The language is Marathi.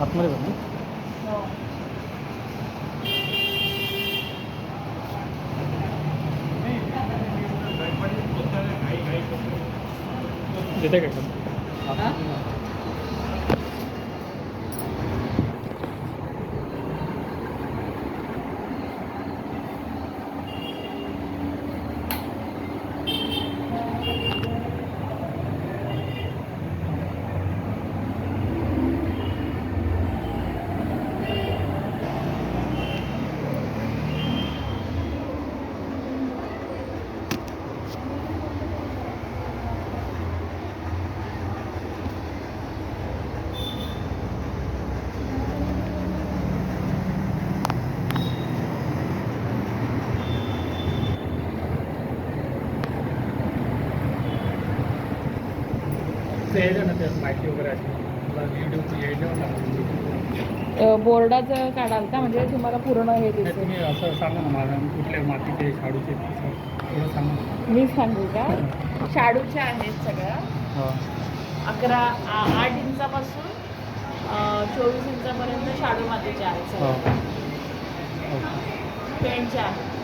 आतमध्ये बघ देते काय माहिती वगैरे बोर्डाचं काढाल का म्हणजे तुम्हाला पूर्ण हे दिसेल. तुम्ही असं सांगा ना मला कुठल्या मातीचे शाडूचे थोडं सांगा. मी सांगू का? शाडूच्या आहेत सगळ्या 8 इंचापासून 24 इंचापर्यंत शाडू मातीच्या आहेत सगळ्या. पेंटच्या आहेत.